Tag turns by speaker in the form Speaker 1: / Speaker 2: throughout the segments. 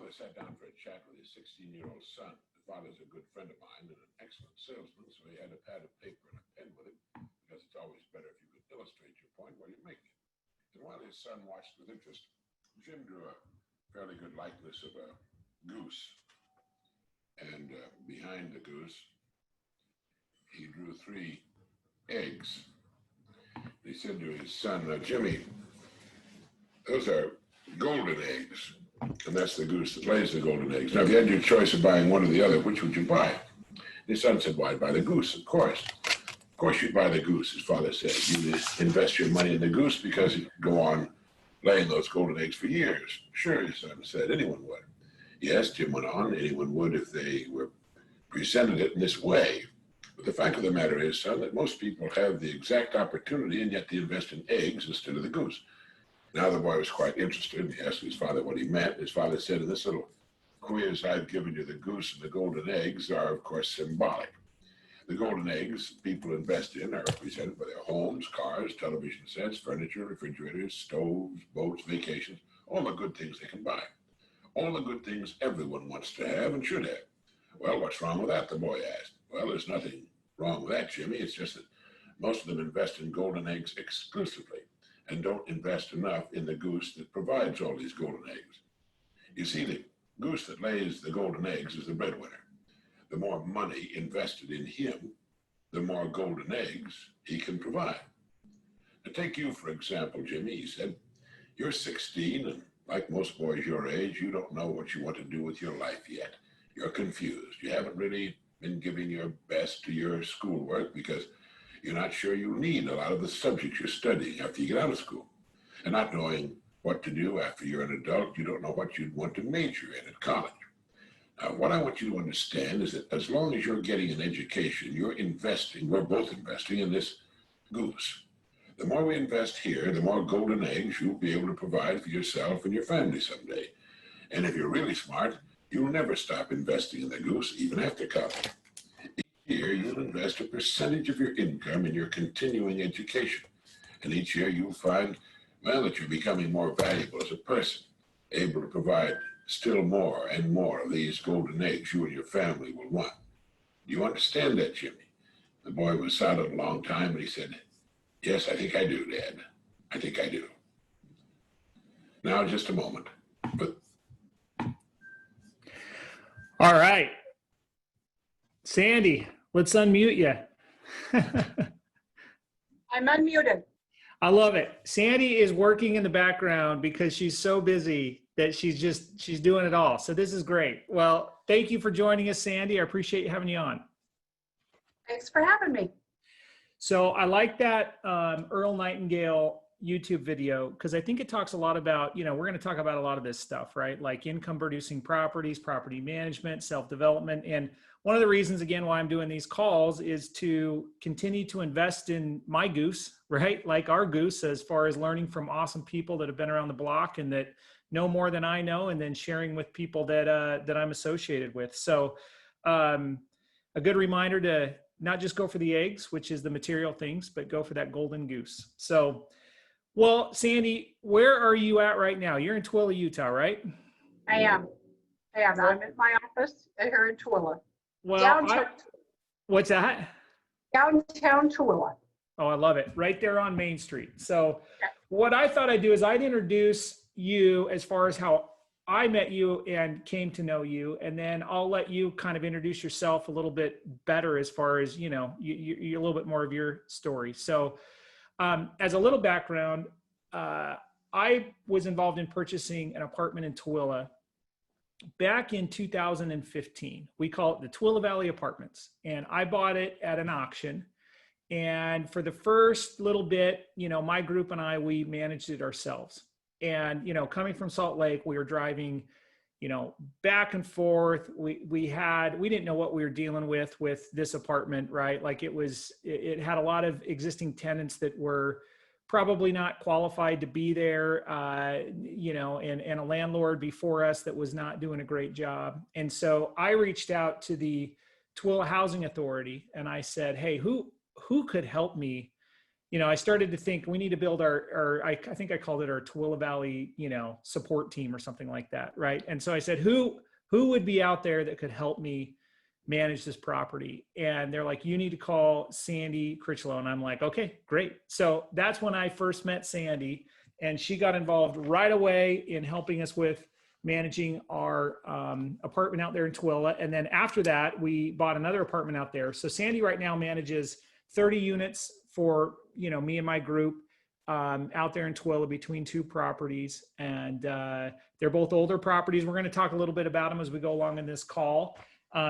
Speaker 1: father sat down for a chat with his 16-year-old son. The father's a good friend of mine and an excellent salesman, so he had a pad of paper and a pen with him, because it's always better if you could illustrate your point while you're making it. And while his son watched with interest, Jim drew a fairly good likeness of a goose. And behind the goose, he drew 3 eggs. He said to his son, Jimmy, those are golden eggs. And that's the goose that lays the golden eggs. Now, if you had your choice of buying one or the other, which would you buy? His son said, well, I'd buy the goose, of course. Of course you'd buy the goose, his father said. You'd invest your money in the goose because it could go on laying those golden eggs for years. Sure, his son said, anyone would. Yes, Jim went on, anyone would if they were presented it in this way. But the fact of the matter is, son, that most people have the exact opportunity and yet they invest in eggs instead of the goose. Now the boy was quite interested. He asked his father what he meant. His father said, in this little quiz I've given you, the goose and the golden eggs are, of course, symbolic. The golden eggs people invest in are represented by their homes, cars, television sets, furniture, refrigerators, stoves, boats, vacations, all the good things they can buy. All the good things everyone wants to have and should have. Well, what's wrong with that, the boy asked. Well, there's nothing wrong with that, Jimmy. It's just that most of them invest in golden eggs exclusively and don't invest enough in the goose that provides all these golden eggs. You see, the goose that lays the golden eggs is the breadwinner. The more money invested in him, the more golden eggs he can provide. Now, take you, for example, Jimmy, he said. You're 16, and like most boys your age, you don't know what you want to do with your life yet. You're confused. You haven't really been giving your best to your schoolwork because you're not sure you need a lot of the subjects you're studying after you get out of school. And not knowing what to do after you're an adult, you don't know what you'd want to major in at college. Now, what I want you to understand is that as long as you're getting an education, you're investing, we're both investing in this goose. The more we invest here, the more golden eggs you'll be able to provide for yourself and your family someday. And if you're really smart, you'll never stop investing in the goose, even after college. Each year, you'll invest a percentage of your income in your continuing education. And each year, you'll find, well, that you're becoming more valuable as a person, able to provide still more and more of these golden eggs you and your family will want. Do you understand that, Jimmy? The boy was silent a long time, and he said, yes, I think I do, Dad. I think I do. Now, just a moment.
Speaker 2: All right. Sandy, let's unmute you.
Speaker 3: I'm unmuted.
Speaker 2: I love it. Sandy is working in the background because she's so busy that she's doing it all. So this is great. Well, thank you for joining us, Sandy. I appreciate having you on.
Speaker 3: Thanks for having me.
Speaker 2: So I like that Earl Nightingale YouTube video because I think it talks a lot about, we're going to talk about a lot of this stuff, right? Like income producing properties, property management, self-development. And one of the reasons, again, why I'm doing these calls is to continue to invest in my goose, right? Like our goose, as far as learning from awesome people that have been around the block and that know more than I know, and then sharing with people that I'm associated with. So a good reminder to not just go for the eggs, which is the material things, but go for that golden goose. So, well, Sandy, where are you at right now? You're in Tooele, Utah, right?
Speaker 3: I am. I'm at my office here in Tooele.
Speaker 2: Well, what's that?
Speaker 3: Downtown Tooele.
Speaker 2: Oh, I love it. Right there on Main Street. So what I thought I'd do is I'd introduce you as far as how I met you and came to know you, and then I'll let you kind of introduce yourself a little bit better as far as, you a little bit more of your story. So as a little background, I was involved in purchasing an apartment in Tooele back in 2015. We call it the Tooele Valley Apartments. And I bought it at an auction. And for the first little bit, my group and I, we managed it ourselves. And, coming from Salt Lake, we were driving, back and forth. We didn't know what we were dealing with this apartment, right? Like it had a lot of existing tenants that were probably not qualified to be there, and a landlord before us that was not doing a great job. And so I reached out to the Tooele Housing Authority and I said, hey, who could help me I started to think we need to build I think I called it our Tooele Valley, support team or something like that. Right. And so I said, who would be out there that could help me manage this property? And they're like, you need to call Sandy Critchlow. And I'm like, okay, great. So that's when I first met Sandy, and she got involved right away in helping us with managing our apartment out there in Tooele. And then after that, we bought another apartment out there. So Sandy right now manages 30 units for, me and my group out there in Tooele between two properties. And they're both older properties. We're going to talk a little bit about them as we go along in this call.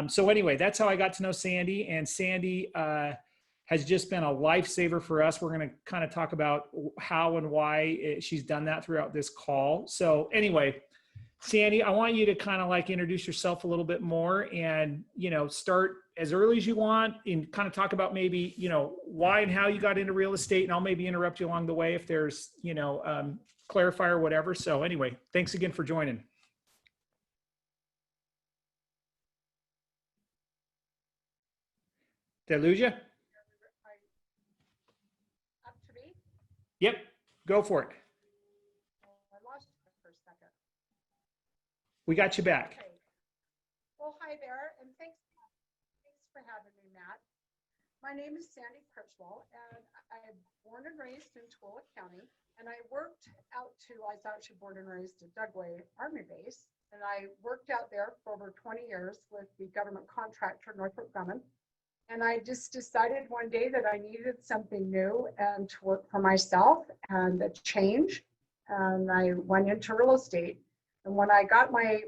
Speaker 2: So anyway, that's how I got to know Sandy. And Sandy has just been a lifesaver for us. We're going to kind of talk about how and why she's done that throughout this call. So anyway, Sandy, I want you to kind of like introduce yourself a little bit more and, start as early as you want and kind of talk about maybe, why and how you got into real estate. And I'll maybe interrupt you along the way if there's, clarify or whatever. So anyway, thanks again for joining. Did I lose you?
Speaker 3: Up to me?
Speaker 2: Yep, go for it.
Speaker 3: I lost you for a second.
Speaker 2: We got you back.
Speaker 3: Okay. Well, hi there, and thanks for having me, Matt. My name is Sandy Critchlow, and I'm born and raised in Tooele County, and I was actually born and raised at Dugway Army Base, and I worked out there for over 20 years with the government contractor, Northrop Grumman. And I just decided one day that I needed something new and to work for myself and a change. And I went into real estate. And when I got my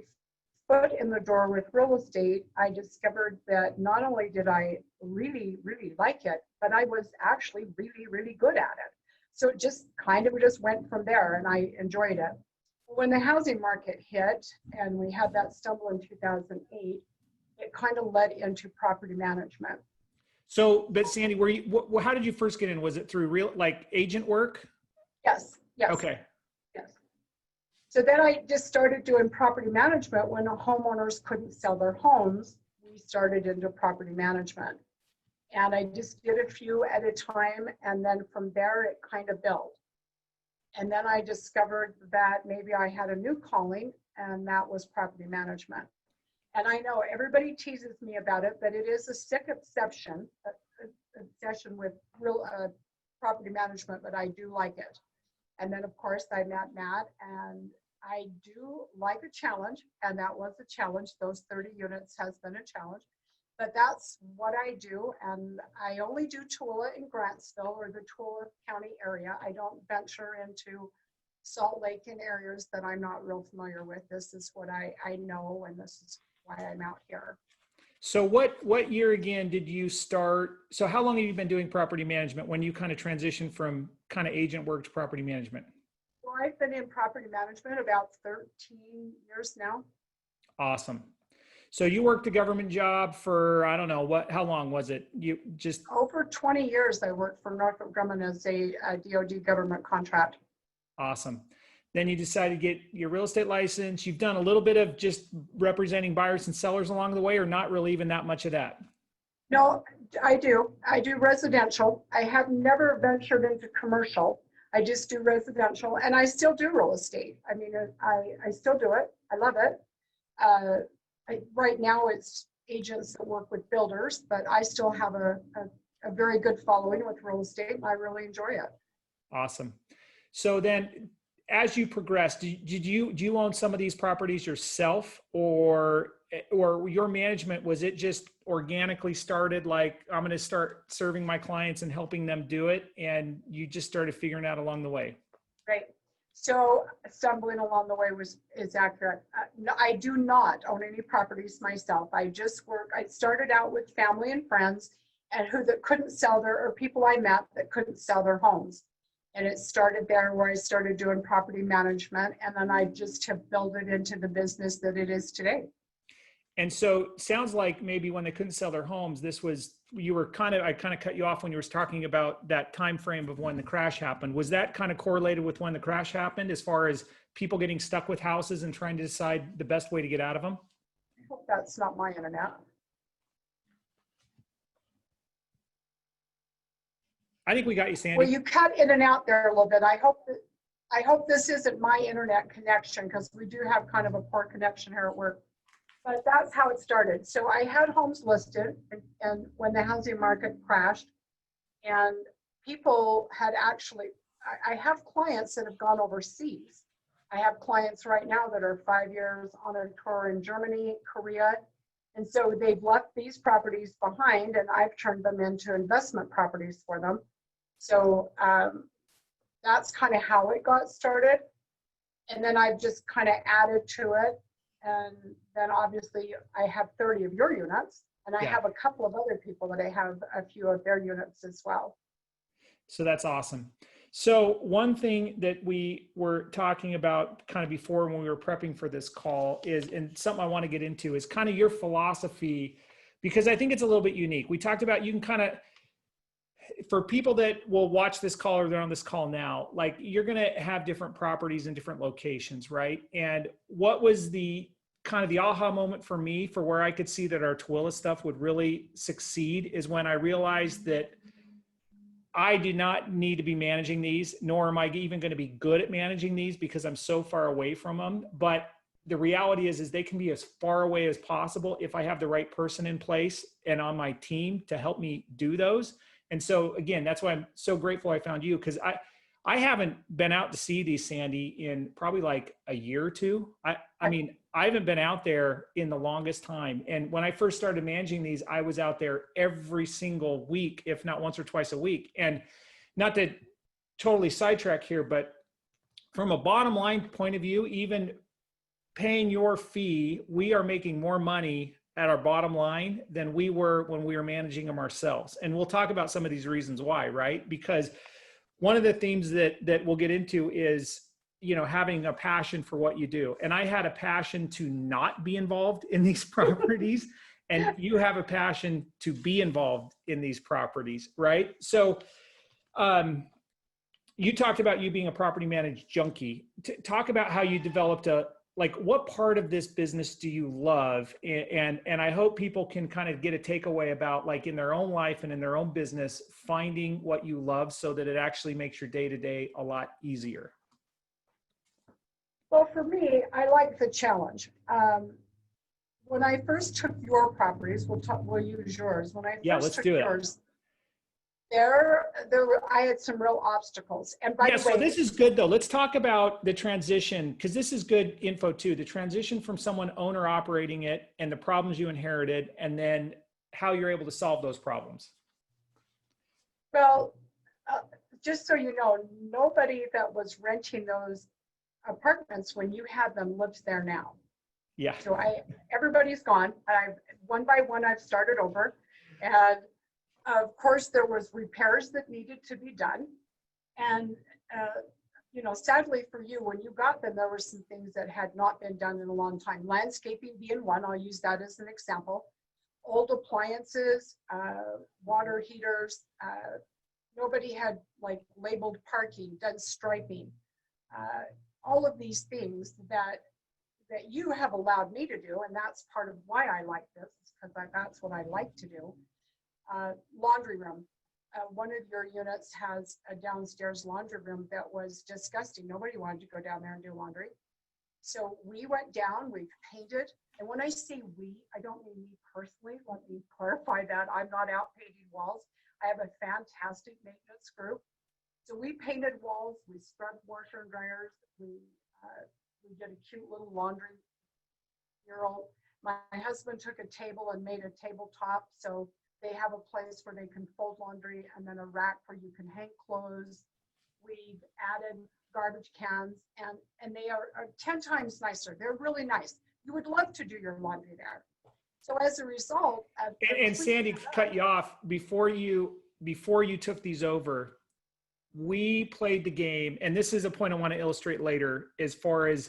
Speaker 3: foot in the door with real estate, I discovered that not only did I really, really like it, but I was actually really, really good at it. So it just went from there, and I enjoyed it. When the housing market hit and we had that stumble in 2008, it kind of led into property management.
Speaker 2: So, but Sandy, how did you first get in? Was it through agent work?
Speaker 3: Yes.
Speaker 2: Okay.
Speaker 3: Yes. So then I just started doing property management when homeowners couldn't sell their homes. We started into property management. And I just did a few at a time. And then from there, it kind of built. And then I discovered that maybe I had a new calling, and that was property management. And I know everybody teases me about it, but it is a sick obsession with real property management, but I do like it. And then, of course, I met Matt, and I do like a challenge, and that was a challenge. Those 30 units has been a challenge, but that's what I do. And I only do Tooele and Grantsville, or the Tooele County area. I don't venture into Salt Lake in areas that I'm not real familiar with. This is what I know, and this is why I'm out here.
Speaker 2: So what year again did you start? So how long have you been doing property management when you kind of transitioned from kind of agent work to property management?
Speaker 3: Well, I've been in property management about 13 years now.
Speaker 2: Awesome. So you worked a government job for, I don't know, how long was it? You just
Speaker 3: over 20 years. I worked for Northrop Grumman as a DoD government contract.
Speaker 2: Awesome. Then you decided to get your real estate license. You've done a little bit of just representing buyers and sellers along the way, or not really even that much of that?
Speaker 3: No, I do residential. I have never ventured into commercial. I just do residential, and I still do real estate. I mean, I still do it. I love it. Right now it's agents that work with builders, but I still have a very good following with real estate, and I really enjoy it.
Speaker 2: Awesome. So then, as you progressed, do you own some of these properties yourself, or your management, was it just organically started like, I'm going to start serving my clients and helping them do it, and you just started figuring out along the way?
Speaker 3: Right. So stumbling along the way is accurate. No, I do not own any properties myself. I started out with family and friends, and that couldn't sell or people I met that couldn't sell their homes. And it started there where I started doing property management, and then I just have built it into the business that it is today.
Speaker 2: And so sounds like maybe when they couldn't sell their homes, I kind of cut you off when you were talking about that time frame of when the crash happened. Was that kind of correlated with when the crash happened, as far as people getting stuck with houses and trying to decide the best way to get out of them?
Speaker 3: I hope that's not my internet.
Speaker 2: I think we got you, Sandy.
Speaker 3: Well, you cut in and out there a little bit. I hope this isn't my internet connection, because we do have kind of a poor connection here at work. But that's how it started. So I had homes listed, and when the housing market crashed, and people had actually, I have clients that have gone overseas. I have clients right now that are 5 years on a tour in Germany, Korea. And so they've left these properties behind, and I've turned them into investment properties for them. So that's kind of how it got started. And then I've just kind of added to it. And then obviously I have 30 of your units, and I have a couple of other people that I have a few of their units as well.
Speaker 2: So that's awesome. So one thing that we were talking about kind of before when we were prepping for this call is, and something I want to get into, is kind of your philosophy, because I think it's a little bit unique. We talked about, you can kind of, for people that will watch this call or they're on this call now, like you're going to have different properties in different locations, right? And what was the kind of the aha moment for me for where I could see that our Tooele stuff would really succeed is when I realized that I do not need to be managing these, nor am I even going to be good at managing these because I'm so far away from them. But the reality is they can be as far away as possible if I have the right person in place and on my team to help me do those. And so again, that's why I'm so grateful I found you, because I haven't been out to see these, Sandy, in probably like a year or two. I mean, I haven't been out there in the longest time. And when I first started managing these, I was out there every single week, if not once or twice a week. And not to totally sidetrack here, but from a bottom line point of view, even paying your fee, we are making more money at our bottom line than we were when we were managing them ourselves. And we'll talk about some of these reasons why, right? Because one of the themes that we'll get into is, you know, having a passion for what you do. And I had a passion to not be involved in these properties, and you have a passion to be involved in these properties, right? So you talked about you being a property managed junkie. Talk about how you developed like what part of this business do you love? And I hope people can kind of get a takeaway about, like, in their own life and in their own business, finding what you love so that it actually makes your day-to-day a lot easier.
Speaker 3: Well, for me, I like the challenge. When I first took your properties, we'll use yours. When I first took yours, I had some real obstacles. And by the way,
Speaker 2: so this is good though. Let's talk about the transition, because this is good info too. The transition from someone owner operating it and the problems you inherited, and then how you're able to solve those problems.
Speaker 3: Well, just so you know, nobody that was renting those apartments when you had them lives there now.
Speaker 2: Yeah.
Speaker 3: So everybody's gone. One by one, I've started over, and of course, there was repairs that needed to be done. And, you know, sadly for you, when you got them, there were some things that had not been done in a long time. Landscaping being one, I'll use that as an example. Old appliances, water heaters, nobody had like labeled parking, done striping. All of these things that you have allowed me to do, and that's part of why I like this, because that's what I like to do. Laundry room. One of your units has a downstairs laundry room that was disgusting. Nobody wanted to go down there and do laundry. So we went down, we painted. And when I say we, I don't mean me personally. Let me clarify that. I'm not out painting walls. I have a fantastic maintenance group. So we painted walls, we scrubbed washer and dryers, we did a cute little laundry mural. My husband took a table and made a tabletop, so they have a place where they can fold laundry and then a rack where you can hang clothes. We've added garbage cans, and they are 10 times nicer. They're really nice. You would love to do your laundry there. So as a result,
Speaker 2: and Sandy, cut you off before you took these over. We played the game, and this is a point I want to illustrate later, as far as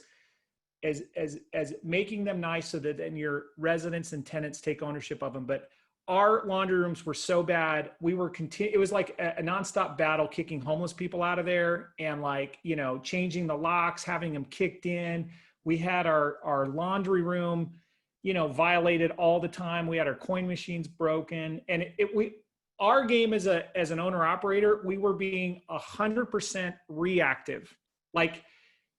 Speaker 2: making them nice so that then your residents and tenants take ownership of them. But our laundry rooms were so bad, it was like a nonstop battle kicking homeless people out of there, and, like, you know, changing the locks, having them kicked in. We had our laundry room, you know, violated all the time. We had our coin machines broken, and our game as an owner operator, we were being 100% reactive. Like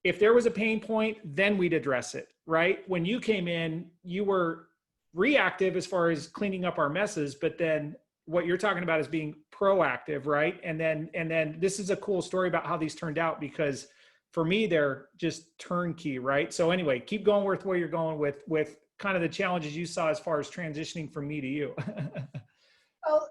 Speaker 2: if there was a pain point, then we'd address it, right? When you came in, you were reactive as far as cleaning up our messes, but then what you're talking about is being proactive, right? And then this is a cool story about how these turned out, because for me, they're just turnkey, right? So anyway, keep going with where you're going with kind of the challenges you saw as far as transitioning from me to you.
Speaker 3: Well,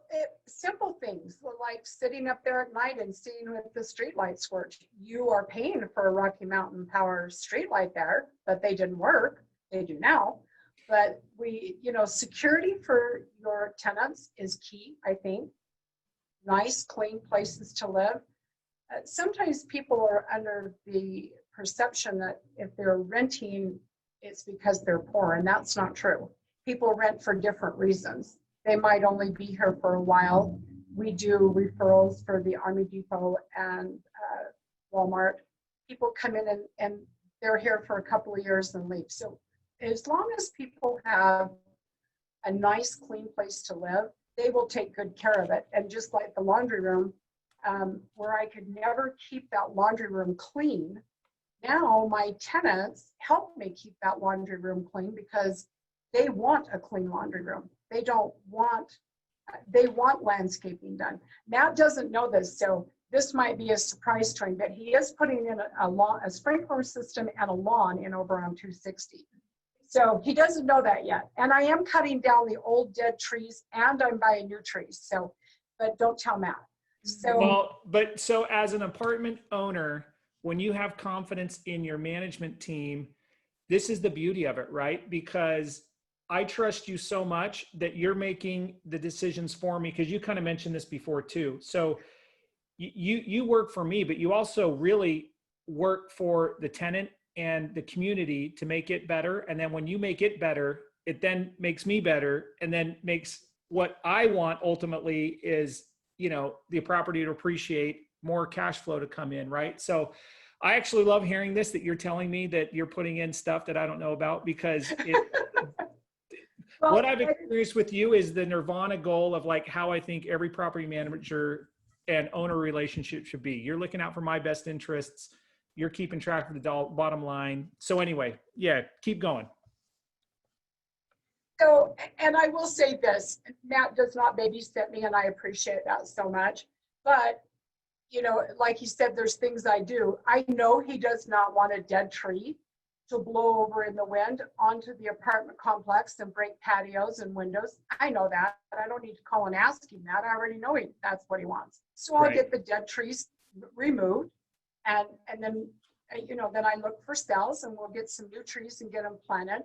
Speaker 3: simple things like sitting up there at night and seeing if the streetlights worked. You are paying for a Rocky Mountain Power streetlight there, but they didn't work. They do now. But security for your tenants is key, I think. Nice, clean places to live. Sometimes people are under the perception that if they're renting, it's because they're poor, and that's not true. People rent for different reasons. They might only be here for a while. We do referrals for the Army Depot and Walmart. People come in and they're here for a couple of years and leave. So as long as people have a nice, clean place to live, they will take good care of it. And just like the laundry room, where I could never keep that laundry room clean, now my tenants help me keep that laundry room clean because they want a clean laundry room. They want landscaping done. Matt doesn't know this, so this might be a surprise to him, but he is putting in a sprinkler system and a lawn in over on 260. So he doesn't know that yet. And I am cutting down the old dead trees and I'm buying new trees. So, but don't tell Matt.
Speaker 2: So as an apartment owner, when you have confidence in your management team, this is the beauty of it, right? Because I trust you so much that you're making the decisions for me, because you kind of mentioned this before too. So you work for me, but you also really work for the tenant and the community to make it better. And then when you make it better, it then makes me better, and then makes what I want ultimately is, the property to appreciate, more cash flow to come in, right? So I actually love hearing this, that you're telling me that you're putting in stuff that I don't know about, because what I've experienced with you is the nirvana goal of like how I think every property manager and owner relationship should be. You're looking out for my best interests. You're keeping track of the bottom line. So anyway, yeah, keep going.
Speaker 3: So, and I will say this, Matt does not babysit me, and I appreciate that so much. But, like he said, there's things I do. I know he does not want a dead tree to blow over in the wind onto the apartment complex and break patios and windows. I know that, but I don't need to call and ask him that. I already know that's what he wants. So I'll get the dead trees removed, and then then I look for sales, and we'll get some new trees and get them planted,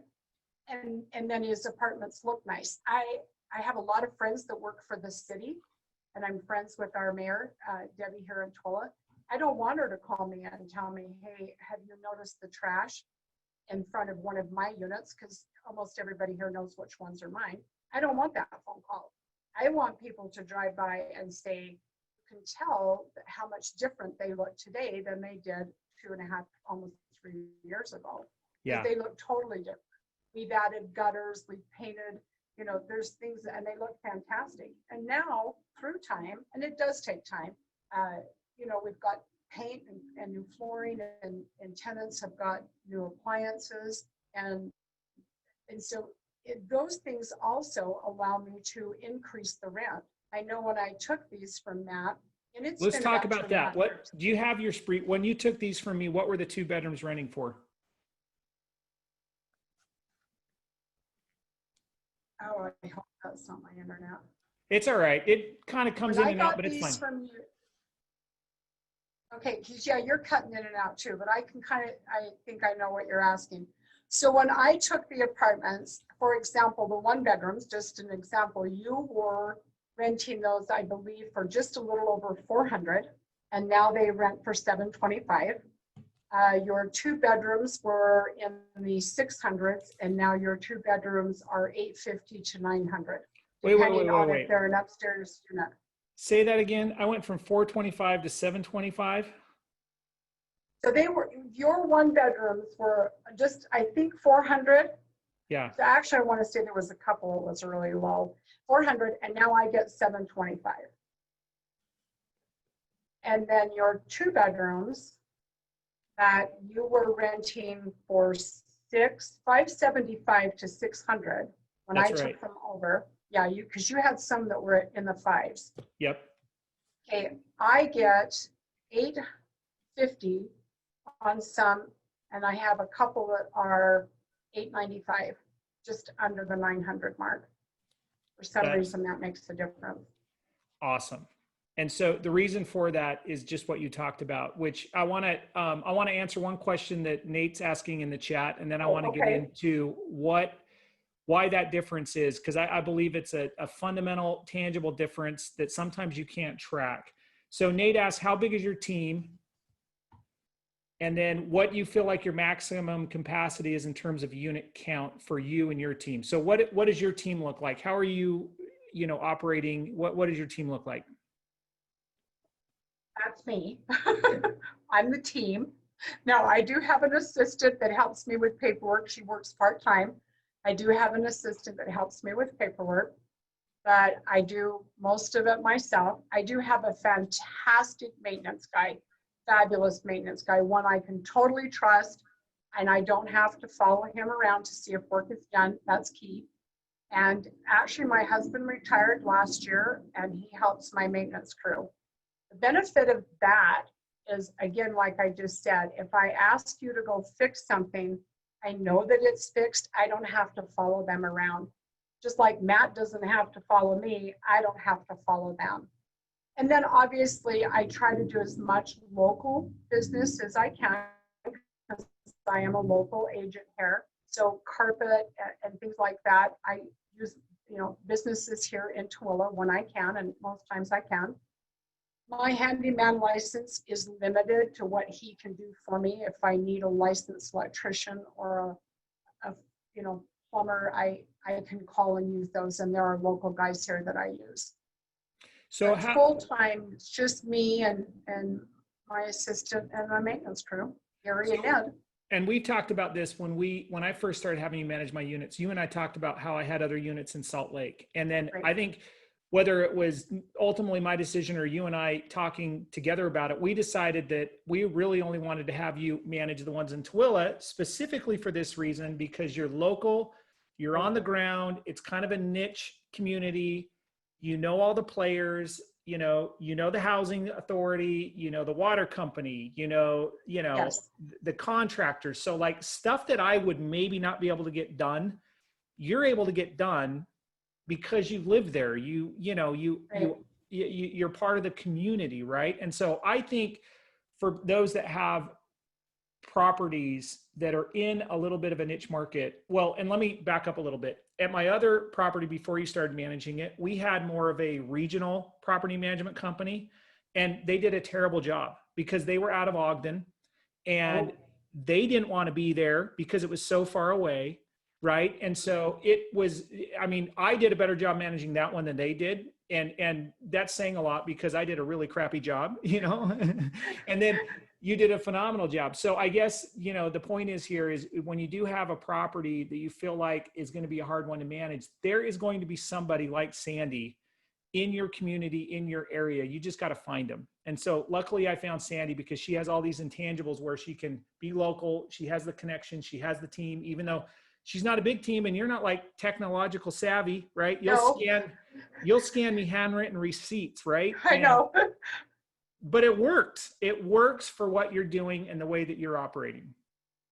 Speaker 3: and then his apartments look nice. I have a lot of friends that work for the city, and I'm friends with our mayor, Debbie here in Tola. I don't want her to call me and tell me, hey, have you noticed the trash in front of one of my units? Because almost everybody here knows which ones are mine. I don't want that phone call. I want people to drive by and say, you can tell how much different they look today than they did 2.5, almost 3 years ago.
Speaker 2: Yeah.
Speaker 3: They look totally different. We've added gutters, we've painted, there's things, and they look fantastic. And now through time, and it does take time, we've got paint and new flooring, and tenants have got new appliances, and so those things also allow me to increase the rent. I know when I took these from Matt, and it's
Speaker 2: let's talk
Speaker 3: about
Speaker 2: about that. What do you have your spree? When you took these from me, what were the 2 bedrooms renting for?
Speaker 3: Oh, I hope that's not my internet.
Speaker 2: It's all right. It kind of comes in and out, but it's fine.
Speaker 3: From you. Okay, because yeah, you're cutting in and out too, but I think I know what you're asking. So when I took the apartments, for example, the 1 bedrooms, just an example, you were renting those, I believe, for just a little over 400, and now they rent for 725. Your 2 bedrooms were in the 600s, and now your 2 bedrooms are 850 to 900. Depending on if they're an upstairs unit.
Speaker 2: Say that again. I went from 425 to 725.
Speaker 3: So your 1 bedrooms were just, I think, 400,
Speaker 2: Yeah.
Speaker 3: So actually, I want to say there was a couple that was really low, 400, and now I get 725. And then your 2 bedrooms that you were renting for 575 to 600 when
Speaker 2: That's
Speaker 3: I
Speaker 2: right.
Speaker 3: took them over. Yeah, because you had some that were in the 5s.
Speaker 2: Yep.
Speaker 3: Okay, I get 850 on some, and I have a couple that are 895, just under the 900 mark. For some
Speaker 2: That's
Speaker 3: reason, that makes a difference.
Speaker 2: awesome. And so the reason for that is just what you talked about, which I want to answer one question that Nate's asking in the chat, and then I want to get into why that difference is, because I believe it's a fundamental, tangible difference that sometimes you can't track. So Nate asks, how big is your team? And then what you feel like your maximum capacity is in terms of unit count for you and your team. So what does your team look like? How are you, operating? What does your team look like?
Speaker 3: That's me. I'm the team. Now, I do have an assistant that helps me with paperwork. She works part-time. I do have an assistant that helps me with paperwork, but I do most of it myself. I do have a fantastic maintenance guy, fabulous maintenance guy, one I can totally trust, and I don't have to follow him around to see if work is done. That's key. And actually, my husband retired last year, and he helps my maintenance crew. The benefit of that is, again, like I just said, if I ask you to go fix something, I know that it's fixed. I don't have to follow them around. Just like Matt doesn't have to follow me, I don't have to follow them. And then obviously I try to do as much local business as I can, because I am a local agent here. So carpet and things like that, I use, businesses here in Tooele when I can, and most times I can. My handyman license is limited to what he can do for me. If I need a licensed electrician or a plumber, I can call and use those, and there are local guys here that I use. So full time, it's just me and my assistant and my maintenance crew, Gary and Ned.
Speaker 2: And we talked about this when I first started having you manage my units. You and I talked about how I had other units in Salt Lake, and then I think whether it was ultimately my decision or you and I talking together about it, we decided that we really only wanted to have you manage the ones in Tooele, specifically for this reason, because you're local, you're on the ground, it's kind of a niche community, all the players, the housing authority, the water company,
Speaker 3: Yes.
Speaker 2: the contractors. So like stuff that I would maybe not be able to get done, you're able to get done because you live there. You're part of the community, right? And so I think for those that have properties that are in a little bit of a niche market, well, and let me back up a little bit. At my other property before you started managing it, we had more of a regional property management company, and they did a terrible job because they were out of Ogden, and they didn't want to be there because it was so far away. Right. And so I did a better job managing that one than they did. And that's saying a lot because I did a really crappy job, and then you did a phenomenal job. So I guess, the point is when you do have a property that you feel like is going to be a hard one to manage, there is going to be somebody like Sandy in your community, in your area. You just got to find them. And so luckily I found Sandy because she has all these intangibles where she can be local. She has the connection. She has the team, even though she's not a big team and you're not like technological savvy, right? You'll scan me handwritten receipts, right?
Speaker 3: I know.
Speaker 2: But it works. It works for what you're doing and the way that you're operating.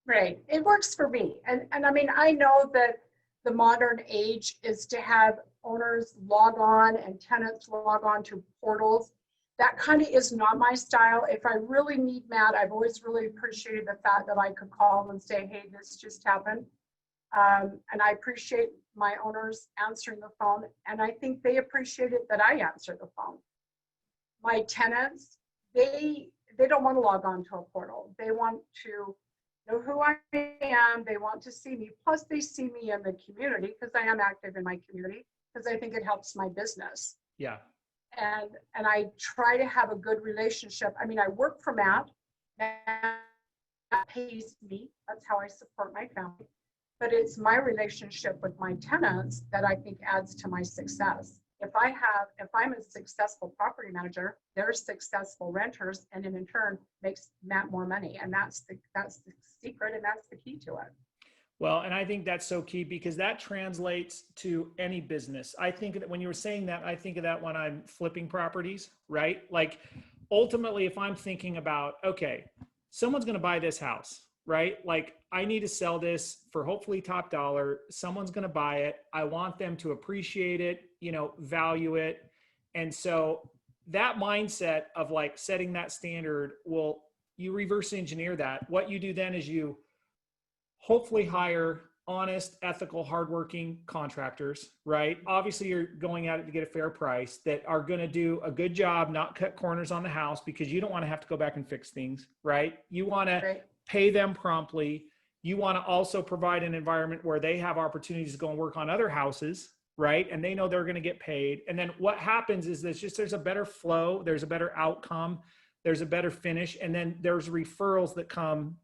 Speaker 3: Right. It works for me. And I mean, I know that the modern age is to have owners log on and tenants log on to portals. That kind of is not my style. If I really need Matt, I've always really appreciated the fact that I could call and say, hey, this just happened. And I appreciate my owners answering the phone, and I think they appreciate it that I answer the phone. My tenants, they don't want to log on to a portal. They want to know who I am. They want to see me. Plus, they see me in the community because I am active in my community because I think it helps my business.
Speaker 2: Yeah.
Speaker 3: And I try to have a good relationship. I mean, I work for Matt. Matt pays me. That's how I support my family. but it's my relationship with my tenants that I think adds to my success. If I'm a successful property manager, they're successful renters, and in turn makes Matt more money. And that's the secret, and that's the key to it.
Speaker 2: Well, and I think that's so key because that translates to any business. I think that when you were saying that, I think of that when I'm flipping properties, right? Like ultimately, if I'm thinking about, okay, someone's going to buy this house, right? Like I need to sell this for hopefully top dollar. Someone's going to buy it. I want them to appreciate it, value it. And so that mindset of like setting that standard, you reverse engineer that. What you do then is you hopefully hire honest, ethical, hardworking contractors, right? Obviously, you're going at it to get a fair price that are going to do a good job, not cut corners on the house because you don't want to have to go back and fix things, right? You want to pay them promptly. You want to also provide an environment where they have opportunities to go and work on other houses, right? And they know they're going to get paid. And then what happens is there's a better flow, there's a better outcome, there's a better finish, and then there's referrals that come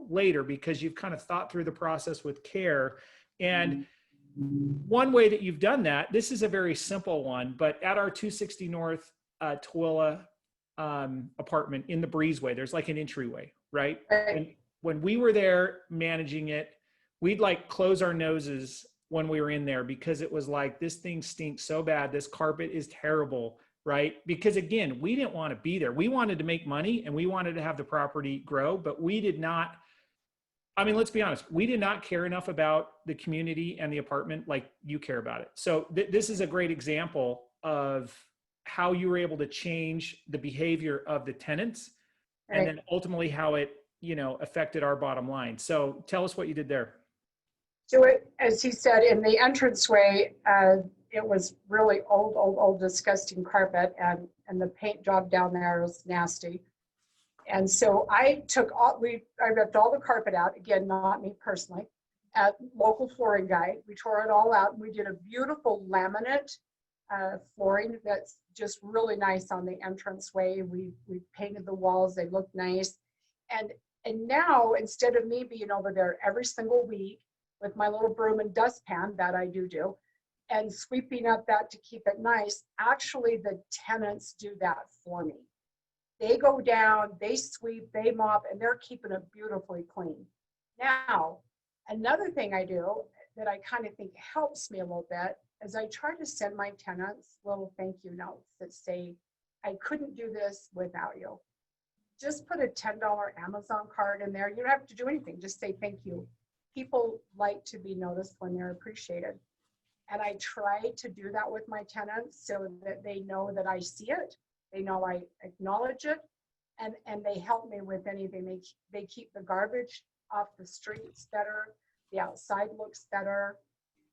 Speaker 2: later because you've kind of thought through the process with care. And one way that you've done that, this is a very simple one, but at our 260 North Tooele apartment in the breezeway, there's like an entryway, right? And when we were there managing it, we'd like close our noses when we were in there because it was like, this thing stinks so bad. This carpet is terrible. Right? Because again, we didn't want to be there. We wanted to make money and we wanted to have the property grow, but we did not, let's be honest, we did not care enough about the community and the apartment like you care about it. So this is a great example of how you were able to change the behavior of the tenants and then ultimately how it, affected our bottom line. So tell us what you did there.
Speaker 3: So as he said, in the entranceway, it was really old, disgusting carpet, and the paint job down there was nasty. And so I ripped all the carpet out, again, not me personally, at local flooring guy. We tore it all out and we did a beautiful laminate flooring that's just really nice on the entranceway. We painted the walls, they look nice. And now, instead of me being over there every single week with my little broom and dustpan that I do, and sweeping up that to keep it nice, actually the tenants do that for me. They go down, they sweep, they mop, and they're keeping it beautifully clean. Now, another thing I do that I kind of think helps me a little bit is I try to send my tenants little thank you notes that say, I couldn't do this without you. Just put a $10 Amazon card in there. You don't have to do anything, just say thank you. People like to be noticed when they're appreciated. And I try to do that with my tenants so that they know that I see it, they know I acknowledge it, and they help me with anything. They keep the garbage off the streets better, the outside looks better.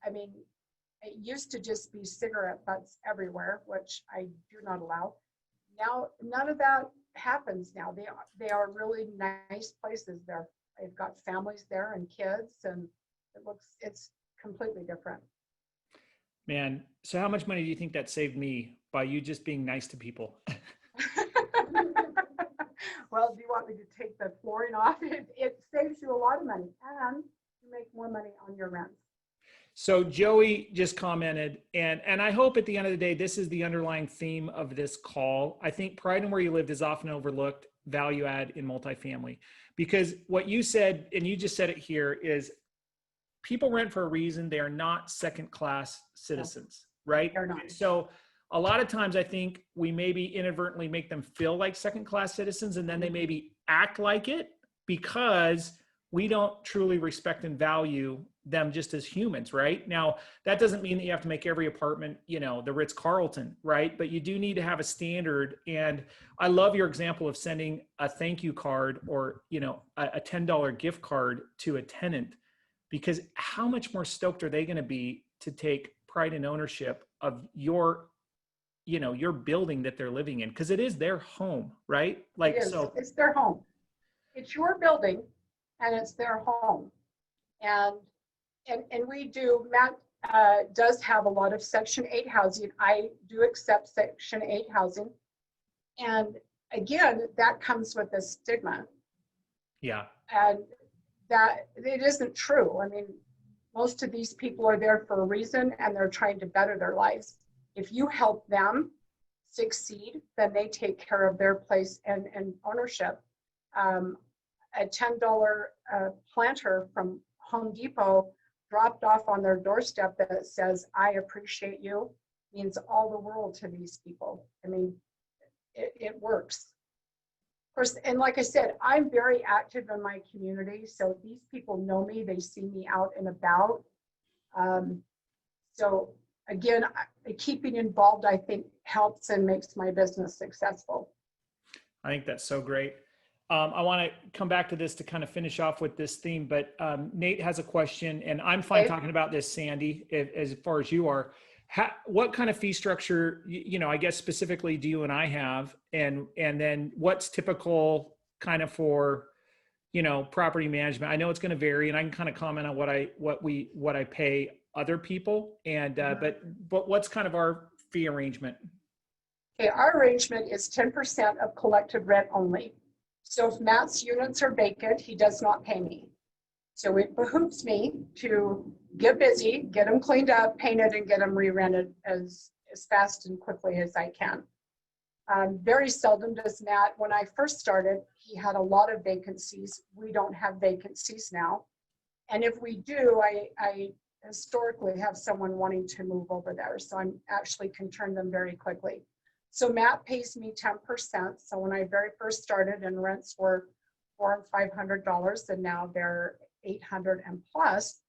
Speaker 3: It used to just be cigarette butts everywhere, which I do not allow. Now, none of that happens now. They are really nice places there. They've got families there and kids, and it's completely different.
Speaker 2: Man, so how much money do you think that saved me by you just being nice to people?
Speaker 3: Well, do you want me to take the flooring off? It saves you a lot of money, and you make more money on your rent.
Speaker 2: So Joey just commented, and I hope at the end of the day, this is the underlying theme of this call. I think pride in where you lived is often overlooked value add in multifamily, because what you said, and you just said it here, is people rent for a reason. They are not second-class citizens, right?
Speaker 3: They're not.
Speaker 2: So a lot of times I think we maybe inadvertently make them feel like second-class citizens, and then they maybe act like it because we don't truly respect and value them just as humans, right? Now, that doesn't mean that you have to make every apartment, the Ritz-Carlton, right? But you do need to have a standard. And I love your example of sending a thank you card or, a $10 gift card to a tenant, because how much more stoked are they going to be to take pride and ownership of your building that they're living in? Because it is their home, right? Like, so
Speaker 3: it's their home. It's your building and it's their home. And we do, Matt does have a lot of Section 8 housing. I do accept Section 8 housing. And again, that comes with a stigma.
Speaker 2: Yeah.
Speaker 3: And that it isn't true. I mean, most of these people are there for a reason and they're trying to better their lives. If you help them succeed, then they take care of their place and ownership. A $10 planter from Home Depot dropped off on their doorstep that says, "I appreciate you," means all the world to these people. I mean, it works. Of course, and like I said, I'm very active in my community, so these people know me, they see me out and about. So again, keeping involved, I think, helps and makes my business successful.
Speaker 2: I think that's so great. I want to come back to this to kind of finish off with this theme, but Nate has a question, and I'm fine
Speaker 3: Okay.
Speaker 2: talking about this, Sandy, as far as you are. What kind of fee structure, I guess specifically do you and I have, and then what's typical kind of for, property management? I know it's going to vary, and I can kind of comment on what I pay other people, and but what's kind of our fee arrangement?
Speaker 3: Okay, our arrangement is 10% of collected rent only. So if Matt's units are vacant, he does not pay me. So it behooves me to get busy, get them cleaned up, painted, and get them re-rented as fast and quickly as I can. Very seldom does Matt. When I first started, he had a lot of vacancies. We don't have vacancies now. And if we do, I historically have someone wanting to move over there. So I actually can turn them very quickly. So Matt pays me 10%. So when I very first started and rents were $400 and $500, and now they're $800 and plus,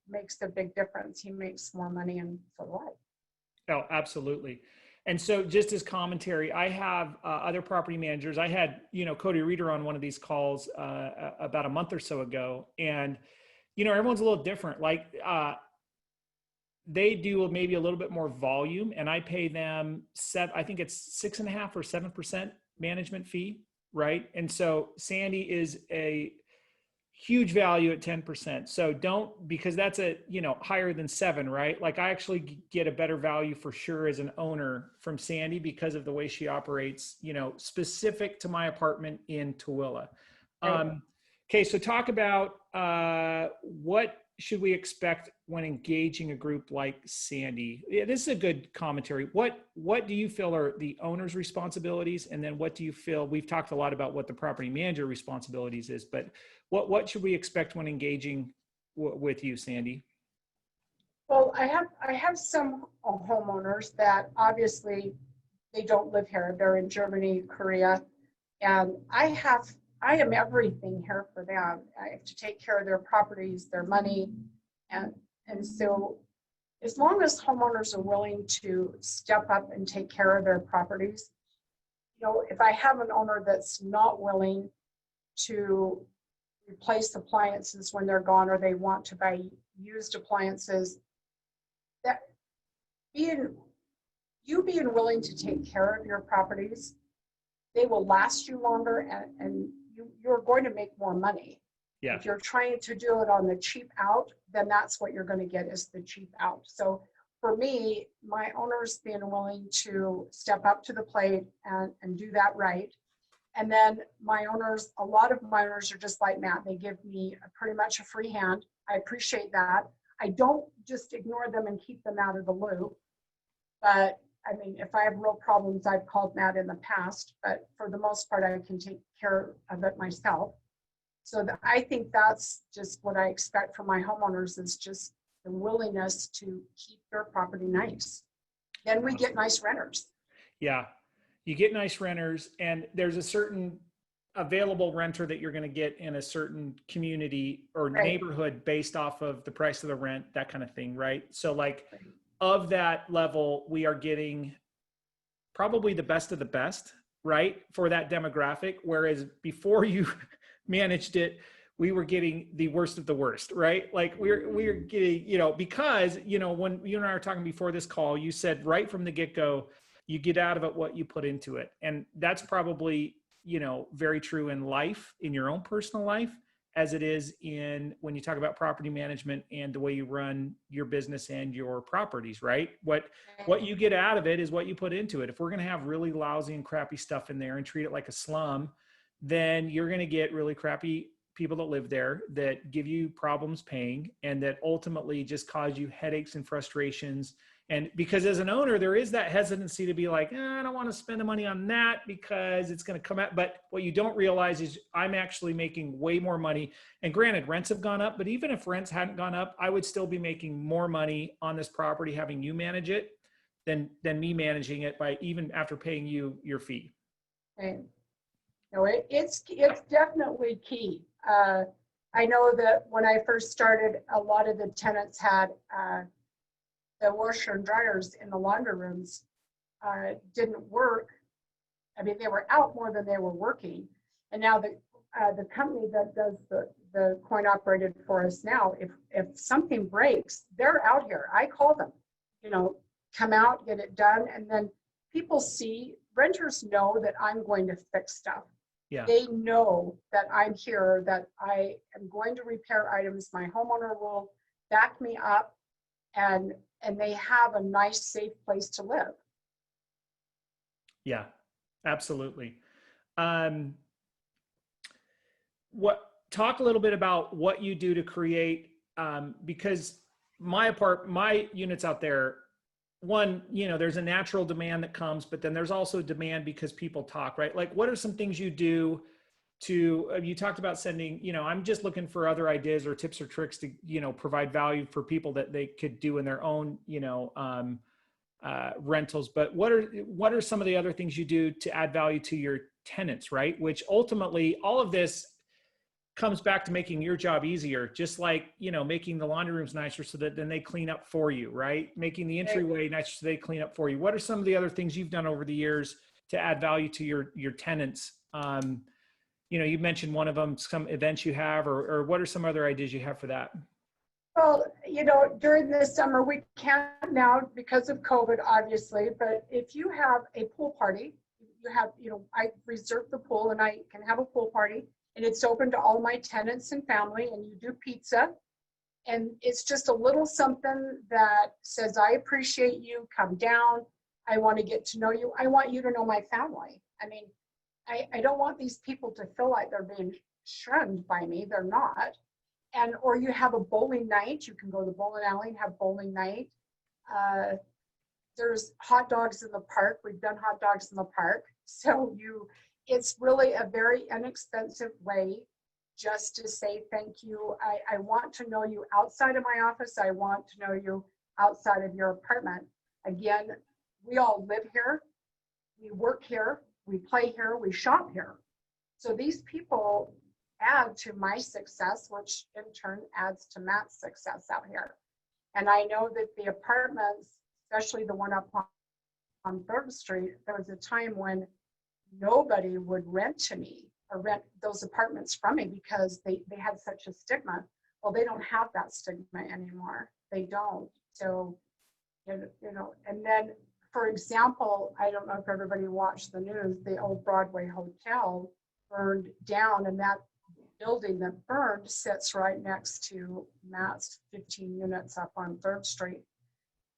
Speaker 3: makes a big difference. He makes more money, and so do I.
Speaker 2: Oh, absolutely. And so just as commentary, I have other property managers. I had, Cody Reeder on one of these calls about a month or so ago. And, everyone's a little different. Like they do maybe a little bit more volume, and I pay them I think it's 6.5% or 7% management fee. Right. And so Sandy is a huge value at 10%. So because that's higher than 7, right? Like I actually get a better value for sure as an owner from Sandy because of the way she operates, specific to my apartment in Tooele.
Speaker 3: Right.
Speaker 2: Okay. So talk about what should we expect when engaging a group like Sandy? Yeah, this is a good commentary. What do you feel are the owner's responsibilities? And then what do you feel, we've talked a lot about what the property manager responsibilities is, but what should we expect when engaging with you, Sandy?
Speaker 3: Well, I have some homeowners that obviously they don't live here. They're in Germany, Korea, and I am everything here for them. I have to take care of their properties, their money, and so as long as homeowners are willing to step up and take care of their properties, if I have an owner that's not willing to replace appliances when they're gone, or they want to buy used appliances, that being willing to take care of your properties, they will last you longer, and you're going to make more money.
Speaker 2: Yeah.
Speaker 3: If you're trying to do it on the cheap out, then that's what you're going to get, is the cheap out. So for me, my owners being willing to step up to the plate and do that right. And then a lot of my owners are just like Matt. They give me pretty much a free hand. I appreciate that. I don't just ignore them and keep them out of the loop. But I mean, if I have real problems, I've called Matt in the past, but for the most part, I can take care of it myself. So I think that's just what I expect from my homeowners, is just the willingness to keep their property nice. Then we get nice renters.
Speaker 2: Yeah. You get nice renters, and there's a certain available renter that you're going to get in a certain community or
Speaker 3: Right.
Speaker 2: neighborhood based off of the price of the rent, that kind of thing. Right. So like of that level, we are getting probably the best of the best, right, for that demographic. Whereas before you managed it, we were getting the worst of the worst, right? Like we're getting, because, when you and I were talking before this call, you said right from the get-go, you get out of it what you put into it. And that's probably, very true in life, in your own personal life, as it is when you talk about property management and the way you run your business and your properties, right? What you get out of it is what you put into it. If we're going to have really lousy and crappy stuff in there and treat it like a slum, then you're going to get really crappy people that live there that give you problems paying, and that ultimately just cause you headaches and frustrations. And because as an owner, there is that hesitancy to be like, I don't want to spend the money on that because it's going to come out. But what you don't realize is I'm actually making way more money. And granted, rents have gone up, but even if rents hadn't gone up, I would still be making more money on this property having you manage it than me managing it by even after paying you your fee.
Speaker 3: Okay. No, it's definitely key. I know that when I first started, a lot of the tenants had the washer and dryers in the laundry rooms didn't work. I mean, they were out more than they were working. And now the company that does the coin operated for us now, if something breaks, they're out here. I call them, come out, get it done. And then people see, renters know that I'm going to fix stuff.
Speaker 2: Yeah.
Speaker 3: They know that I'm here, that I am going to repair items. My homeowner will back me up, and they have a nice, safe place to live.
Speaker 2: Yeah, absolutely. Talk a little bit about what you do to create, because my units out there, one, there's a natural demand that comes, but then there's also demand because people talk, right? Like, what are some things you do you talked about sending, I'm just looking for other ideas or tips or tricks to, provide value for people that they could do in their own, rentals. But what are some of the other things you do to add value to your tenants, right? Which ultimately all of this comes back to making your job easier, just like, making the laundry rooms nicer so that then they clean up for you, right? Making the entryway nicer so they clean up for you. What are some of the other things you've done over the years to add value to your tenants? You mentioned one of them, some events you have, or what are some other ideas you have for that?
Speaker 3: Well, during the summer, we can't now because of COVID, obviously, but if you have a pool party, I reserve the pool and I can have a pool party, and it's open to all my tenants and family, and you do pizza. And it's just a little something that says, I appreciate you, come down. I want to get to know you. I want you to know my family. I mean, I don't want these people to feel like they're being shunned by me. They're not. Or you have a bowling night. You can go to the bowling alley and have bowling night. There's hot dogs in the park. We've done hot dogs in the park. So it's really a very inexpensive way just to say thank you. I want to know you outside of my office. I want to know you outside of your apartment. Again, we all live here. We work here. We play here. We shop here. So these people add to my success, which in turn adds to Matt's success out here. And I know that the apartments, especially the one up on 3rd Street, there was a time when nobody would rent to me or rent those apartments from me because they had such a stigma. Well, they don't have that stigma anymore. They don't. So, and then, for example, I don't know if everybody watched the news, the old Broadway Hotel burned down, and that building that burned sits right next to Matt's 15 units up on 3rd Street.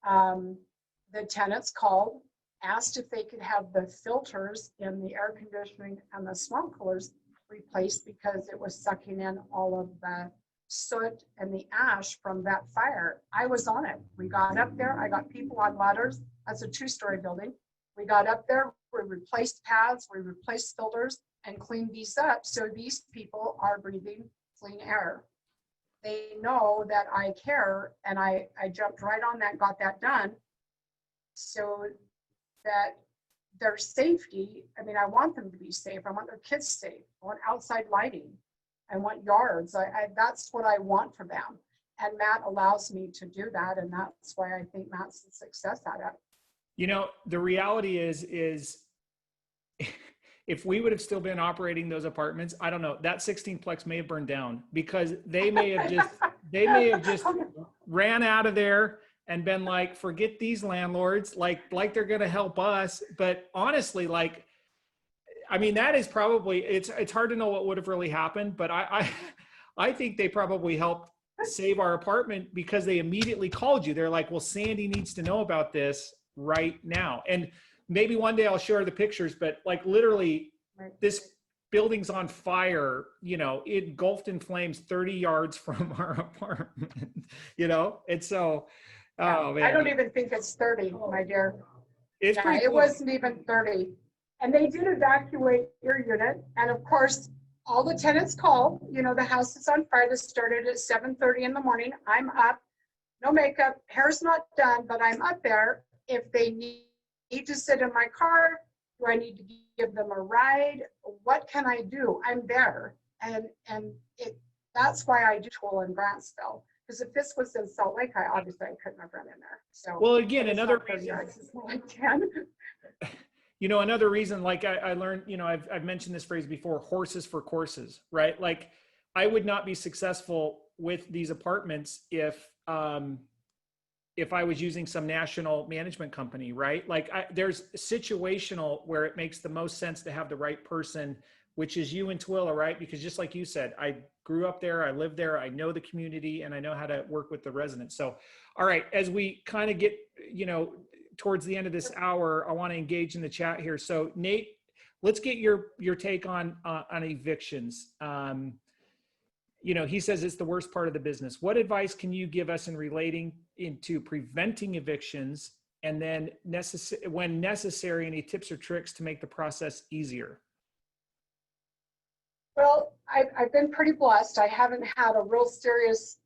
Speaker 3: The tenants called, asked if they could have the filters in the air conditioning and the smoke coolers replaced because it was sucking in all of the soot and the ash from that fire. I was on it. We got up there. I got people on ladders. That's a 2-story building. We got up there. We replaced pads. We replaced filters and cleaned these up. So these people are breathing clean air. They know that I care, and I jumped right on that, got that done, so that their safety, I mean, I want them to be safe. I want their kids safe. I want outside lighting. I want yards. That's what I want for them. And Matt allows me to do that. And that's why I think Matt's a success at it.
Speaker 2: The reality is if we would have still been operating those apartments, I don't know, that 16-plex may have burned down because they may have just ran out of there and been like, forget these landlords, like they're going to help us. But honestly, that is probably, it's hard to know what would have really happened, but I think they probably helped save our apartment because they immediately called you. They're like, well, Sandy needs to know about this right now. And maybe one day I'll share the pictures, but literally this building's on fire, engulfed in flames 30 yards from our apartment, and so, oh
Speaker 3: I don't
Speaker 2: man,
Speaker 3: even think it's 30, my dear.
Speaker 2: it's
Speaker 3: Yeah,
Speaker 2: pretty
Speaker 3: it
Speaker 2: close.
Speaker 3: wasn't even 30. And they did evacuate your unit. And of course, all the tenants called, the house is on fire. This started at 7:30 in the morning. I'm up, no makeup, hair's not done, but I'm up there. If they need to sit in my car, do I need to give them a ride? What can I do? I'm there. And that's why I do Tool in Grantsville. Because if this was in Salt Lake, I couldn't have run in there. So
Speaker 2: Well, again,
Speaker 3: it's
Speaker 2: another
Speaker 3: not 30
Speaker 2: reason,
Speaker 3: yards, it's more like 10.
Speaker 2: another reason, like I learned, I've mentioned this phrase before, horses for courses, right? Like I would not be successful with these apartments if I was using some national management company, right? Like there's situational where it makes the most sense to have the right person, which is you and Twilla, right? Because just like you said, I grew up there, I lived there, I know the community, and I know how to work with the residents. So, all right, as we kind of get, towards the end of this hour, I want to engage in the chat here. So Nate, let's get your take on evictions. He says it's the worst part of the business. What advice can you give us in relating into preventing evictions, and then when necessary, any tips or tricks to make the process easier?
Speaker 3: Well, I've been pretty blessed. I haven't had a real serious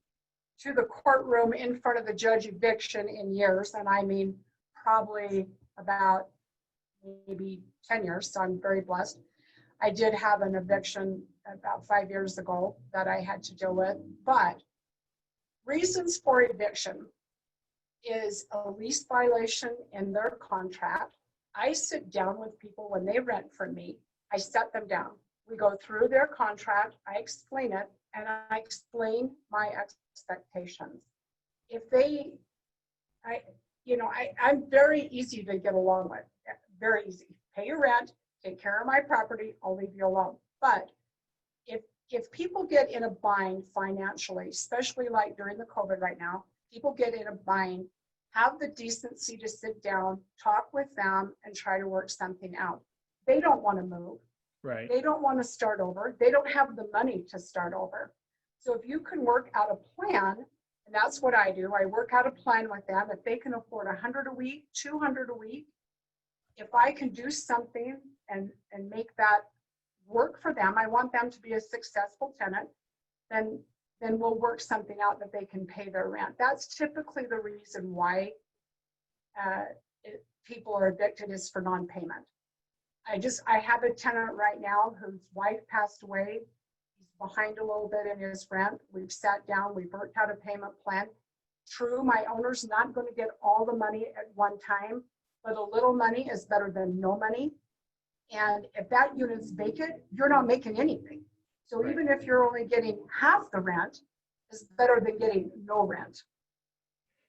Speaker 3: to the courtroom in front of the judge eviction in years. And I mean, probably about maybe 10 years. So I'm very blessed. I did have an eviction about 5 years ago that I had to deal with, but reasons for eviction is a lease violation in their contract. I sit down with people when they rent from me. I set them down. We go through their contract, I explain it, and I explain my expectations. If I'm very easy to get along with, very easy. Pay your rent, take care of my property, I'll leave you alone. But if people get in a bind financially, especially like during the COVID right now, people get in a bind, have the decency to sit down, talk with them, and try to work something out. They don't want to move.
Speaker 2: Right.
Speaker 3: They don't want to start over. They don't have the money to start over. So if you can work out a plan, and that's what I do, I work out a plan with them. If they can afford $100 a week, $200 a week, if I can do something and make that work for them, I want them to be a successful tenant, then we'll work something out that they can pay their rent. That's typically the reason why people are evicted, is for non-payment. I have a tenant right now whose wife passed away. He's behind a little bit in his rent. We've sat down, we've worked out a payment plan. True, my owner's not going to get all the money at one time, but a little money is better than no money. And if that unit's vacant, you're not making anything. So
Speaker 2: Right.
Speaker 3: even if you're only getting half the rent, it's better than getting no rent.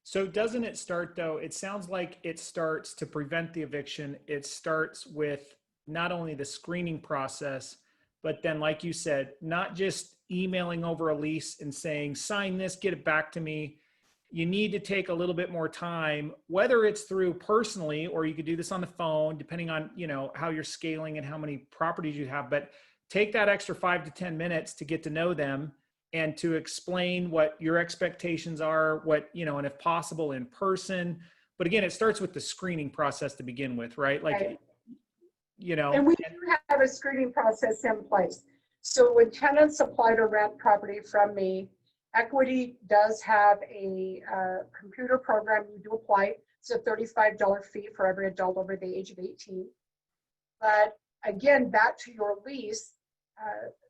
Speaker 2: So doesn't it start though? It sounds like it starts to prevent the eviction. It starts with not only the screening process, but then, like you said, not just emailing over a lease and saying, sign this, get it back to me. You need to take a little bit more time, whether it's through personally, or you could do this on the phone, depending on, how you're scaling and how many properties you have, but take that extra 5 to 10 minutes to get to know them and to explain what your expectations are, and if possible in person. But again, it starts with the screening process to begin with, right? Like,
Speaker 3: Right. And we do have a screening process in place. So when tenants apply to rent property from me, Equity does have a computer program you do apply. It's a $35 fee for every adult over the age of 18. But again, back to your lease,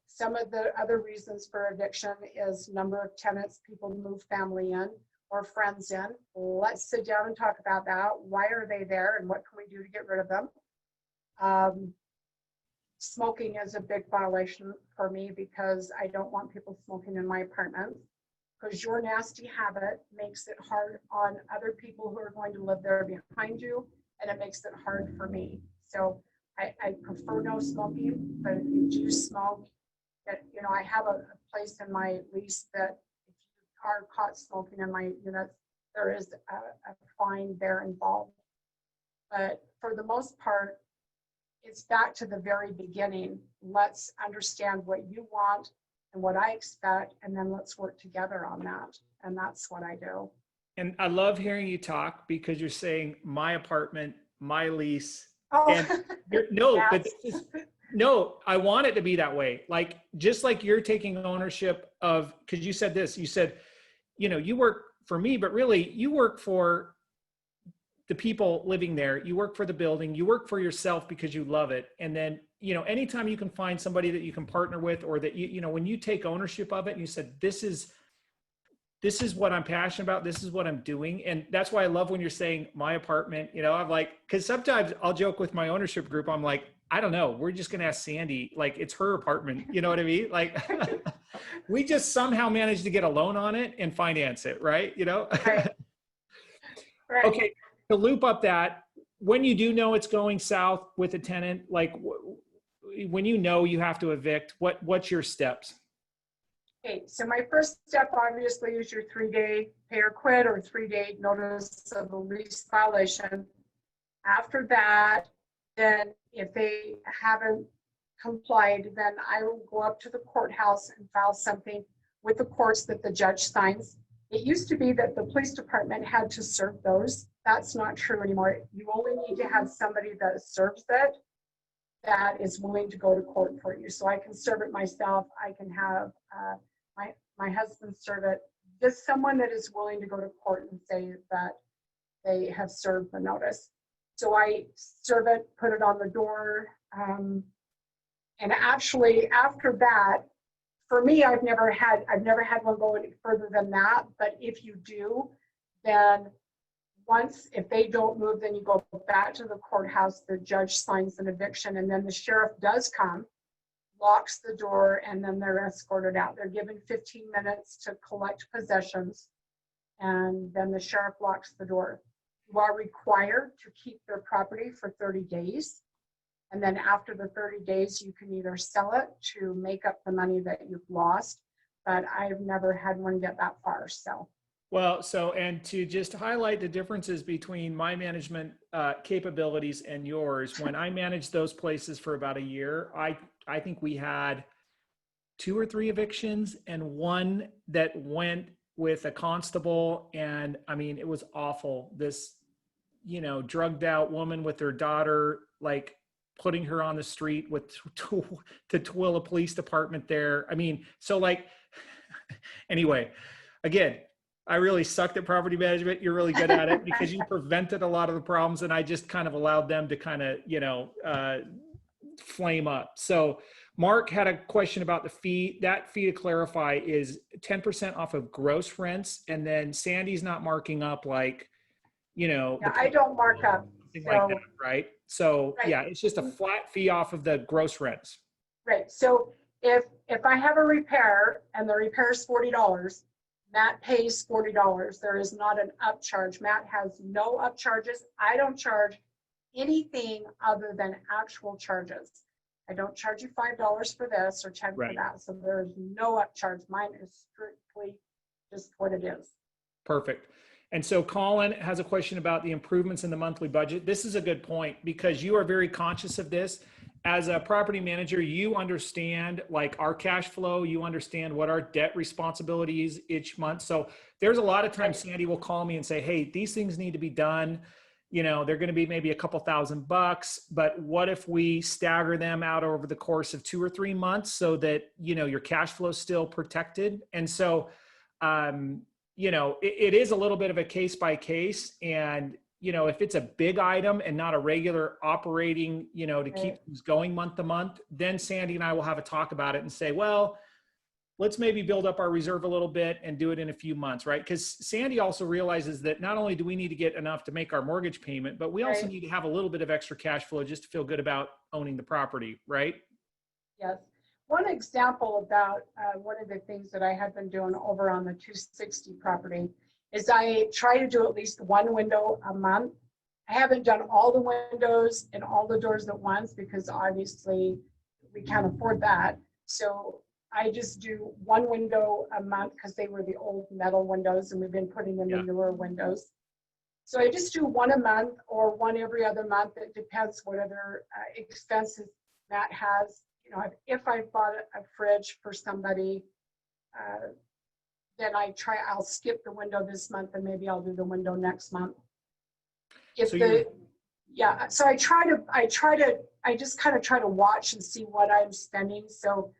Speaker 3: some of the other reasons for eviction is number of tenants, people move family in or friends in. Let's sit down and talk about that. Why are they there and what can we do to get rid of them? Smoking is a big violation for me because I don't want people smoking in my apartment, because your nasty habit makes it hard on other people who are going to live there behind you, and it makes it hard for me. So I prefer no smoking, but if you do smoke, that I have a place in my lease that if you are caught smoking in my unit, there is a fine there involved. But for the most part, it's back to the very beginning. Let's understand what you want and what I expect, and then let's work together on that. And that's what I do.
Speaker 2: And I love hearing you talk because you're saying my apartment, my lease.
Speaker 3: Oh,
Speaker 2: And no, but
Speaker 3: yes.
Speaker 2: this is, no, I want it to be that way. Like, just like you're taking ownership of, because you said this, you said, you know, you work for me, but really you work for the people living there. You work for the building, you work for yourself because you love it. And then, you know, anytime you can find somebody that you can partner with, or that you know, when you take ownership of it and you said, this is what I'm passionate about. This is what I'm doing. And that's why I love when you're saying my apartment, you know, I'm like, cause sometimes I'll joke with my ownership group. I'm like, I don't know. We're just going to ask Sandy, like it's her apartment. You know what I mean? Like we just somehow managed to get a loan on it and finance it. Right. You know?
Speaker 3: Right. Right.
Speaker 2: Okay. To loop up that, when you do know it's going south with a tenant, like when you know you have to evict, what's your steps?
Speaker 3: Okay, so my first step obviously is your 3-day pay or quit or 3-day notice of a lease violation. After that, then if they haven't complied, then I will go up to the courthouse and file something with the courts that the judge signs. It used to be that the police department had to serve those. That's not true anymore. You only need to have somebody that serves it, that is willing to go to court for you. So I can serve it myself. I can have my husband serve it. Just someone that is willing to go to court and say that they have served the notice. So I serve it, put it on the door. And actually after that, for me, I've never had one go any further than that. But if you do, then if they don't move, then you go back to the courthouse, the judge signs an eviction, and then the sheriff does come, locks the door, and then they're escorted out. They're given 15 minutes to collect possessions, and then the sheriff locks the door. You are required to keep their property for 30 days. And then after the 30 days, you can either sell it to make up the money that you've lost, but I've never had one get that far, so.
Speaker 2: Well, so, and to just highlight the differences between my management capabilities and yours, when I managed those places for about a year, I think we had 2 or 3 evictions and one that went with a constable. And I mean, it was awful. This, you know, drugged out woman with her daughter, like putting her on the street with to Tooele Police Department there. I mean, so like, anyway, again, I really sucked at property management. You're really good at it because you prevented a lot of the problems, and I just kind of allowed them to kind of, you know, flame up. So Mark had a question about the fee. That fee, to clarify, is 10% off of gross rents. And then Sandy's not marking up, like, you know,
Speaker 3: Yeah, I don't mark up.
Speaker 2: something like that, right? So
Speaker 3: Right.
Speaker 2: yeah, it's just a flat fee off of the gross rents.
Speaker 3: Right, so if I have a repair and the repair is $40, Matt pays $40. There is not an upcharge. Matt has no upcharges. I don't charge anything other than actual charges. I don't charge you $5 for this or 10
Speaker 2: Right.
Speaker 3: for that. So there is no upcharge. Mine is strictly just what it is.
Speaker 2: Perfect. And so Colin has a question about the improvements in the monthly budget. This is a good point because you are very conscious of this. As a property manager, you understand like our cash flow, you understand what our debt responsibility is each month. So there's a lot of times Sandy will call me and say, hey, these things need to be done. You know, they're going to be maybe a couple $1,000, but what if we stagger them out over the course of 2 or 3 months so that, you know, your cash flow is still protected. And so, you know, it is a little bit of a case by case. And, you know, if it's a big item and not a regular operating, you know, to keep things going month to month, then Sandy and I will have a talk about it and say, well, let's maybe build up our reserve a little bit and do it in a few months, right? Because Sandy also realizes that not only do we need to get enough to make our mortgage payment, but we also need to have a little bit of extra cash flow just to feel good about owning the property, right?
Speaker 3: Yes. One example about one of the things that I had been doing over on the 260 property is I try to do at least one window a month. I haven't done all the windows and all the doors at once because obviously we can't afford that. So I just do one window a month because they were the old metal windows and we've been putting in the newer windows. So I just do one a month or one every other month. It depends what other expenses Matt has. You know, if I bought a fridge for somebody, then I'll skip the window this month and maybe I'll do the window next month. If
Speaker 2: So
Speaker 3: so I just kind of try to watch and see what I'm spending so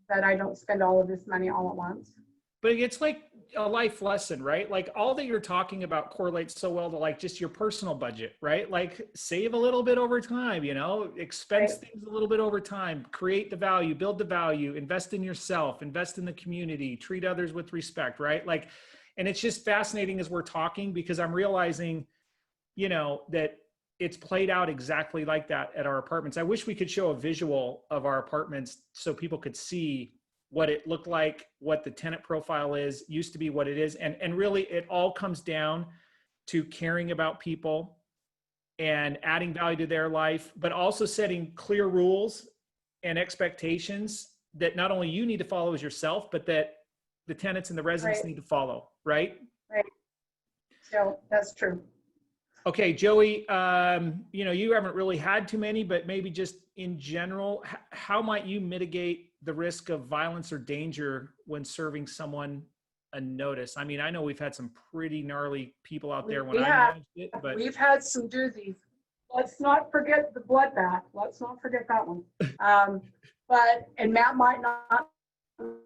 Speaker 3: that I don't spend all of this money all at once.
Speaker 2: But it's like a life lesson, right? Like all that you're talking about correlates so well to like just your personal budget, right? Like save a little bit over time, you know, expense things a little bit over time, create the value, build the value, invest in yourself, invest in the community, treat others with respect, right? Like, and it's just fascinating as we're talking because I'm realizing, you know, that it's played out exactly like that at our apartments. I wish we could show a visual of our apartments so people could see what it looked like, what the tenant profile is, used to be what it is. And really it all comes down to caring about people and adding value to their life, but also setting clear rules and expectations that not only you need to follow as yourself, but that the tenants and the residents need to follow, right?
Speaker 3: Right. So that's true.
Speaker 2: Okay, Joey, you know, you haven't really had too many, but maybe just in general, how might you mitigate the risk of violence or danger when serving someone a notice? I mean, I know we've had some pretty gnarly people out there when I managed it, but
Speaker 3: we've had some doozies. Let's not forget the bloodbath. Let's not forget that one. And Matt might not know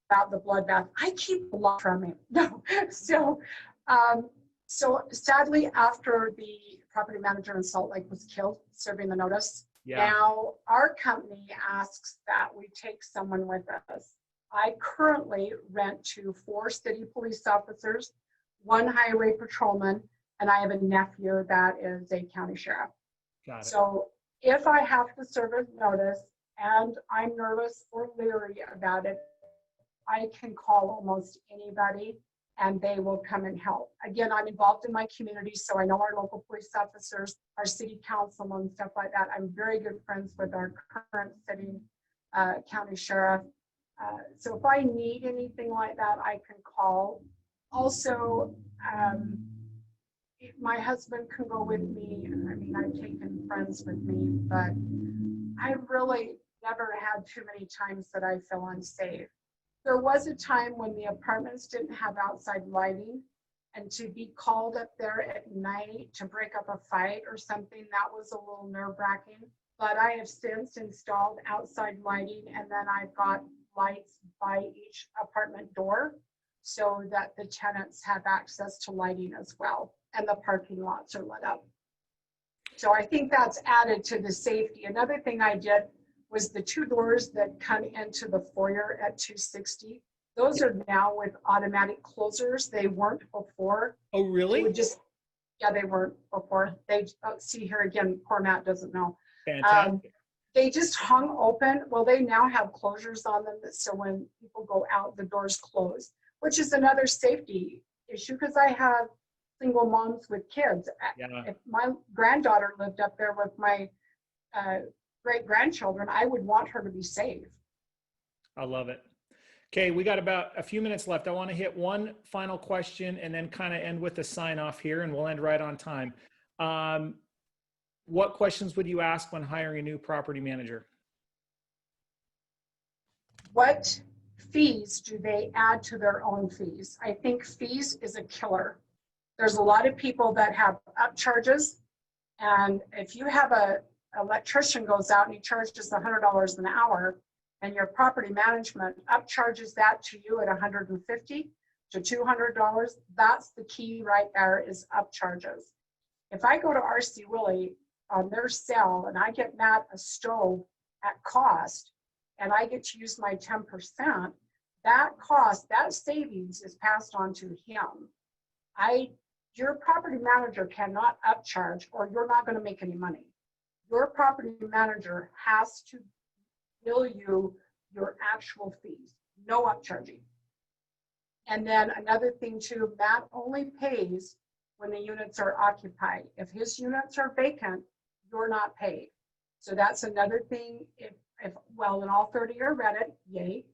Speaker 3: about the bloodbath. I keep a lot from him. No, so sadly, after the property manager in Salt Lake was killed, serving the notice, now our company asks that we take someone with us. I currently rent to 4 city police officers, 1 highway patrolman, and I have a nephew that is a county sheriff.
Speaker 2: Got it.
Speaker 3: So if I have to serve a notice and I'm nervous or leery about it, I can call almost anybody and they will come and help. Again, I'm involved in my community, so I know our local police officers, our city council and stuff like that. I'm very good friends with our current city county sheriff. So if I need anything like that, I can call. Also, my husband can go with me. I mean, I've taken friends with me, but I really never had too many times that I feel unsafe. There was a time when the apartments didn't have outside lighting, and to be called up there at night to break up a fight or something, that was a little nerve-wracking. But I have since installed outside lighting, and then I've got lights by each apartment door so that the tenants have access to lighting as well, and the parking lots are lit up. So I think that's added to the safety. Another thing I did was the 2 doors that come into the foyer at 260. Those are now with automatic closers. They weren't before.
Speaker 2: Oh, really?
Speaker 3: They weren't before. They see here again, poor Matt doesn't know.
Speaker 2: Fantastic.
Speaker 3: They just hung open. Well, they now have closures on them, so when people go out, the doors close, which is another safety issue because I have single moms with kids. If my granddaughter lived up there with my great-grandchildren, I would want her to be safe.
Speaker 2: I love it. Okay, we got about a few minutes left. I want to hit one final question and then kind of end with a sign off here, and we'll end right on time. What questions would you ask when hiring a new property manager?
Speaker 3: What fees do they add to their own fees? I think fees is a killer. There's a lot of people that have upcharges, and if you have an electrician goes out and he charges $100 an hour, and your property management upcharges that to you at $150 to $200, that's the key right there is upcharges. If I go to RC Willey on their sale and I get Matt a stove at cost and I get to use my 10%, that cost, that savings is passed on to him. Your property manager cannot upcharge or you're not going to make any money. Your property manager has to bill you your actual fees, no upcharging. And then another thing too, Matt only pays when the units are occupied. If his units are vacant, you're not paid. So that's another thing. Well, and all 30 are rented, yay.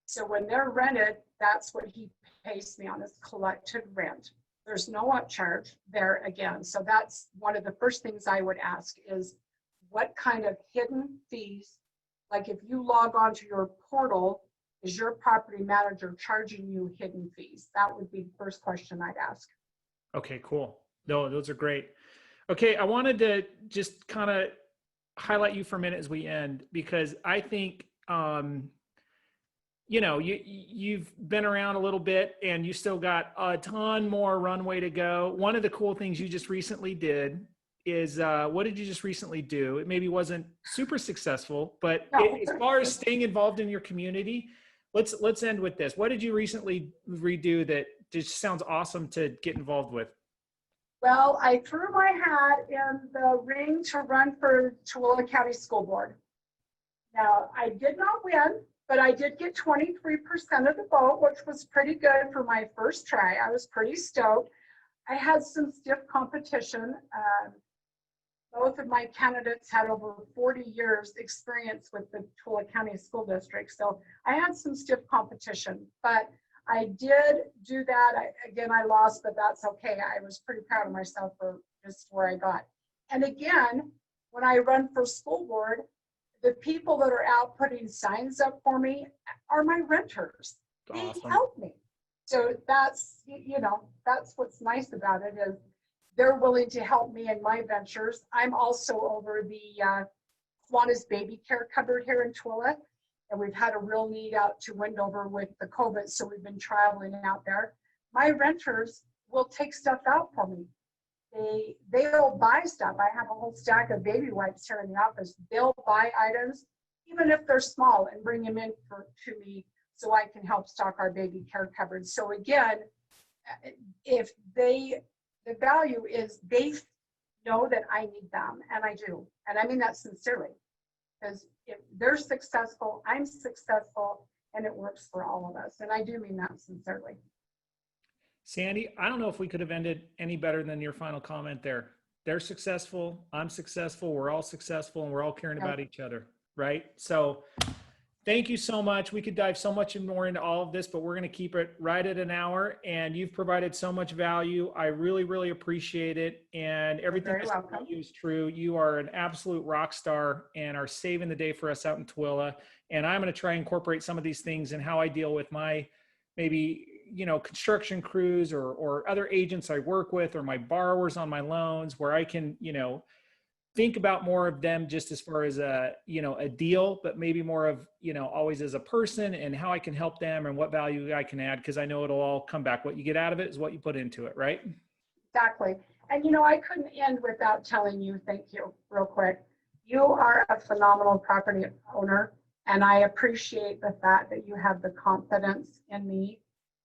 Speaker 3: So when they're rented, that's what he pays me on, is collected rent. There's no upcharge there again. So that's one of the first things I would ask is what kind of hidden fees, like if you log onto your portal, is your property manager charging you hidden fees? That would be the first question I'd ask.
Speaker 2: Okay, cool. No, those are great. Okay, I wanted to just kind of highlight you for a minute as we end, because I think, you know, you've been around a little bit and you still got a ton more runway to go. One of the cool things you just recently did is, what did you just recently do? It maybe wasn't super successful, but
Speaker 3: No.
Speaker 2: as far as staying involved in your community, let's end with this. What did you recently redo that just sounds awesome to get involved with?
Speaker 3: Well, I threw my hat in the ring to run for Tooele County School Board. Now, I did not win, but I did get 23% of the vote, which was pretty good for my first try. I was pretty stoked. I had some stiff competition. Both of my candidates had over 40 years experience with the Tooele County School District. So I had some stiff competition, but I did do that. Again, I lost, but that's okay. I was pretty proud of myself for just where I got. And again, when I run for school board, the people that are out putting signs up for me are my renters. They
Speaker 2: Awesome.
Speaker 3: help me. So that's, you know, that's what's nice about it is they're willing to help me in my ventures. I'm also over the Kiwanis baby care cupboard here in Tooele. And we've had a real need out to Wendover with the COVID, so we've been traveling out there. My renters will take stuff out for me. They'll buy stuff. I have a whole stack of baby wipes here in the office. They'll buy items, even if they're small, and bring them in to me so I can help stock our baby care cupboard. So again, if the value is they know that I need them, and I do. And I mean that sincerely. Because if they're successful, I'm successful, and it works for all of us. And I do mean that sincerely.
Speaker 2: Sandy, I don't know if we could have ended any better than your final comment there. They're successful, I'm successful, we're all successful, and we're all caring about each other, right? So thank you so much. We could dive so much more into all of this, but we're going to keep it right at an hour. And you've provided so much value. I really, really appreciate it. And everything I said about you is true. You are an absolute rock star and are saving the day for us out in Tooele. And I'm going to try and incorporate some of these things in how I deal with my maybe, you know, construction crews or other agents I work with or my borrowers on my loans, where I can, you know, think about more of them just as far as a, you know, a deal, but maybe more of, you know, always as a person and how I can help them and what value I can add, because I know it'll all come back. What you get out of it is what you put into it, right?
Speaker 3: Exactly. And, you know, I couldn't end without telling you thank you real quick. You are a phenomenal property owner, and I appreciate the fact that you have the confidence in me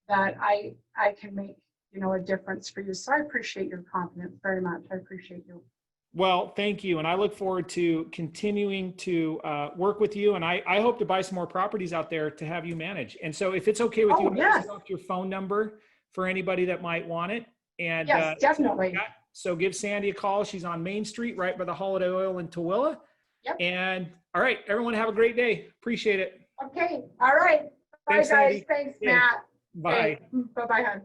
Speaker 3: that I can make, you know, a difference for you. So I appreciate your confidence very much. I appreciate you.
Speaker 2: Well, thank you. And I look forward to continuing to work with you. And I hope to buy some more properties out there to have you manage. And so if it's okay with you,
Speaker 3: yes.
Speaker 2: off your phone number for anybody that might want it. And
Speaker 3: yes, definitely.
Speaker 2: So give Sandy a call. She's on Main Street, right by the Holiday Oil in Tooele.
Speaker 3: Yep.
Speaker 2: And all right, everyone have a great day. Appreciate it.
Speaker 3: Okay. All right. Bye,
Speaker 2: Thanks,
Speaker 3: guys.
Speaker 2: Sandy.
Speaker 3: Thanks,
Speaker 2: Yeah.
Speaker 3: Matt.
Speaker 2: Bye.
Speaker 3: Okay. Bye-bye, hon.